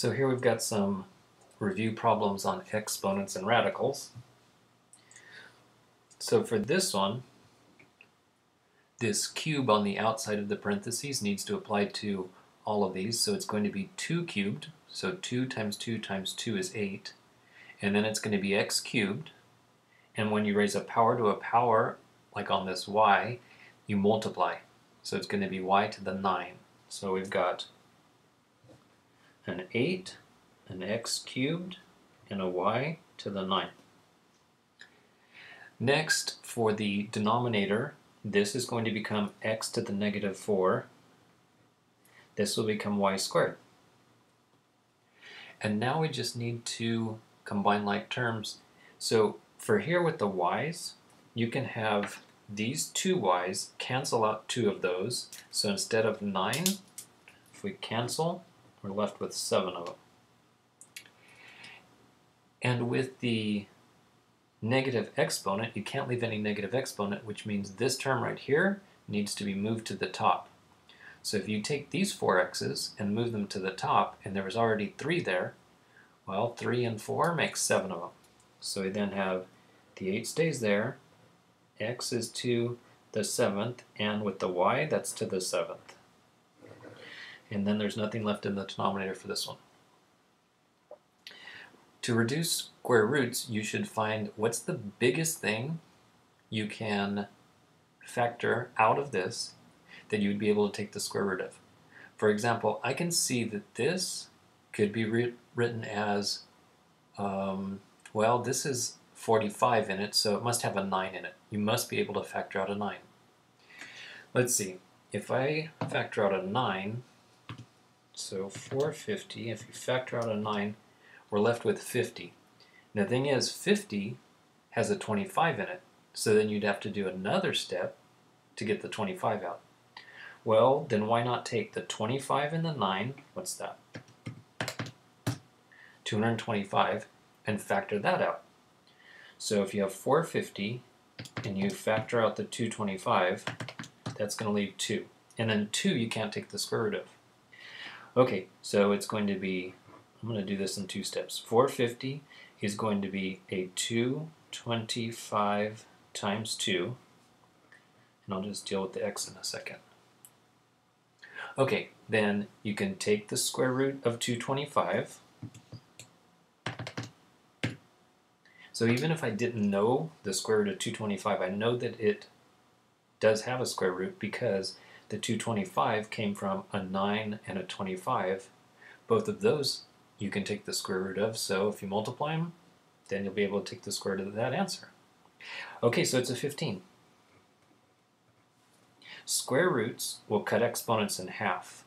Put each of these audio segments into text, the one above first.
So here we've got some review problems on exponents and radicals. So for this one, this cube on the outside of the parentheses needs to apply to all of these. So it's going to be 2 cubed. So 2 times 2 times 2 is 8. And then it's going to be x cubed. And when you raise a power to a power, like on this y, you multiply. So it's going to be y to the 9. So we've got an 8, an x cubed, and a y to the 9. Next, for the denominator, this is going to become x to the negative 4. This will become y squared. And now we just need to combine like terms. So for here with the y's, you can have these two y's cancel out 2 of those. So instead of 9, if we cancel, we're left with 7 of them. And with the negative exponent, you can't leave any negative exponent, which means this term right here needs to be moved to the top. So if you take these 4x's and move them to the top, and there was already 3 there, well, 3 and 4 makes 7 of them. So we then have the 8 stays there, x is to the 7th, and with the y, that's to the 7th. And then there's nothing left in the denominator for this one. To reduce square roots, you should find what's the biggest thing you can factor out of this that you would be able to take the square root of. For example, I can see that this could be written as, well, this is 45 in it, so it must have a 9 in it. You must be able to factor out a 9. Let's see. If I factor out a 9, so 450, if you factor out a 9, we're left with 50. The thing is, 50 has a 25 in it, so then you'd have to do another step to get the 25 out. Well, then why not take the 25 and the 9, what's that? 225, and factor that out. So if you have 450 and you factor out the 225, that's going to leave 2. And then 2 you can't take the square root of. Okay, so it's going to be, I'm going to do this in 2 steps. 450 is going to be a 225 times 2, and I'll just deal with the x in a second. Okay, then you can take the square root of 225. So even if I didn't know the square root of 225, I know that it does have a square root because the 225 came from a 9 and a 25. Both of those you can take the square root of, so if you multiply them, then you'll be able to take the square root of that answer. Okay, so it's a 15. Square roots will cut exponents in half.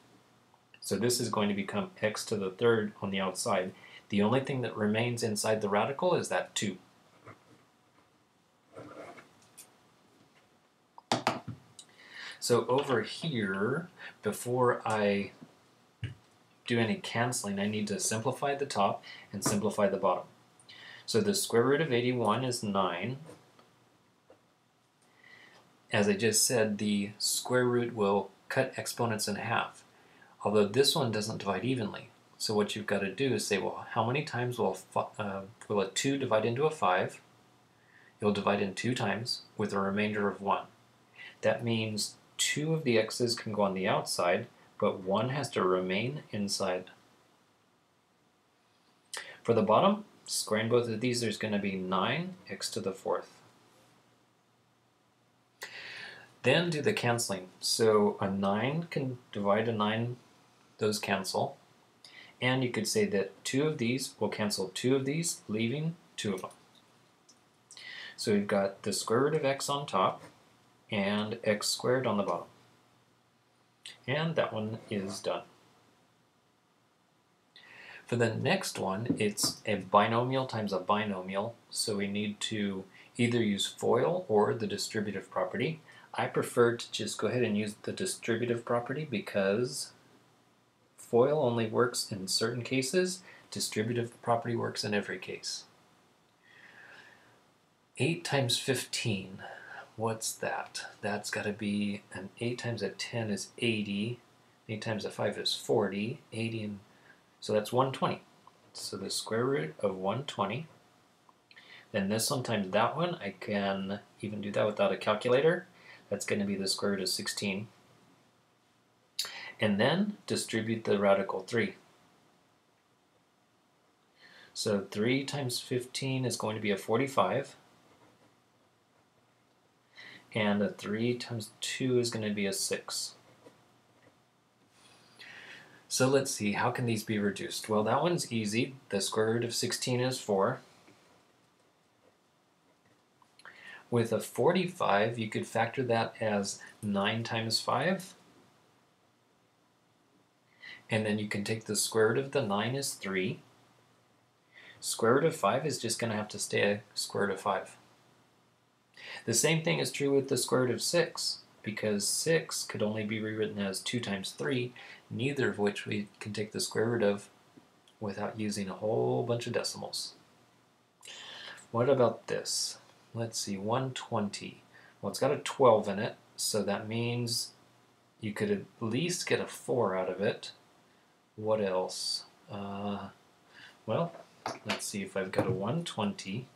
So this is going to become x to the 3rd on the outside. The only thing that remains inside the radical is that 2. So over here, before I do any canceling, I need to simplify the top and simplify the bottom. So the square root of 81 is 9. As I just said, the square root will cut exponents in half, although this one doesn't divide evenly. So what you've got to do is say, well, how many times will a 2 divide into a 5? You'll divide in 2 times with a remainder of 1. That means 2 of the x's can go on the outside, but 1 has to remain inside. For the bottom, squaring both of these, there's going to be 9 x to the 4th. Then do the canceling. So a 9 can divide a 9, those cancel. And you could say that 2 of these will cancel 2 of these, leaving 2 of them. So we've got the square root of x on top and x squared on the bottom. And that one is done. For the next one, it's a binomial times a binomial, so we need to either use FOIL or the distributive property. I prefer to just go ahead and use the distributive property because FOIL only works in certain cases. Distributive property works in every case. 8 times 15, what's that? That's got to be an 8 times a 10 is 80. 8 times a 5 is 40. 80 and So that's 120. So the square root of 120. Then this one times that one, I can even do that without a calculator. That's going to be the square root of 16. And then distribute the radical 3. So 3 times 15 is going to be a 45. And a 3 times 2 is going to be a 6. So let's see, how can these be reduced? Well, that one's easy. The square root of 16 is 4. With a 45, you could factor that as 9 times 5. And then you can take the square root of the 9 is 3. Square root of 5 is just going to have to stay a square root of 5. The same thing is true with the square root of 6, because 6 could only be rewritten as 2 times 3, neither of which we can take the square root of without using a whole bunch of decimals. What about this? Let's see, 120. Well, it's got a 12 in it, so that means you could at least get a 4 out of it. What else? Well, let's see if I've got a 120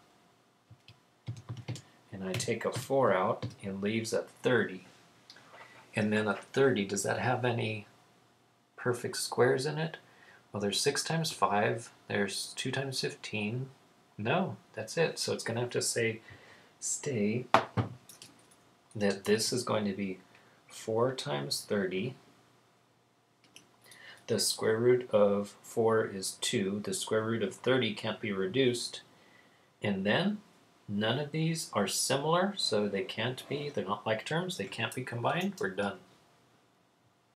and I take a 4 out, it leaves a 30. And then a 30, does that have any perfect squares in it? Well, there's 6 times 5, there's 2 times 15. No, that's it. So it's going to have to stay that this is going to be 4 times 30. The square root of 4 is 2. The square root of 30 can't be reduced. And then none of these are similar, so they can't be, they're not like terms, they can't be combined. We're done.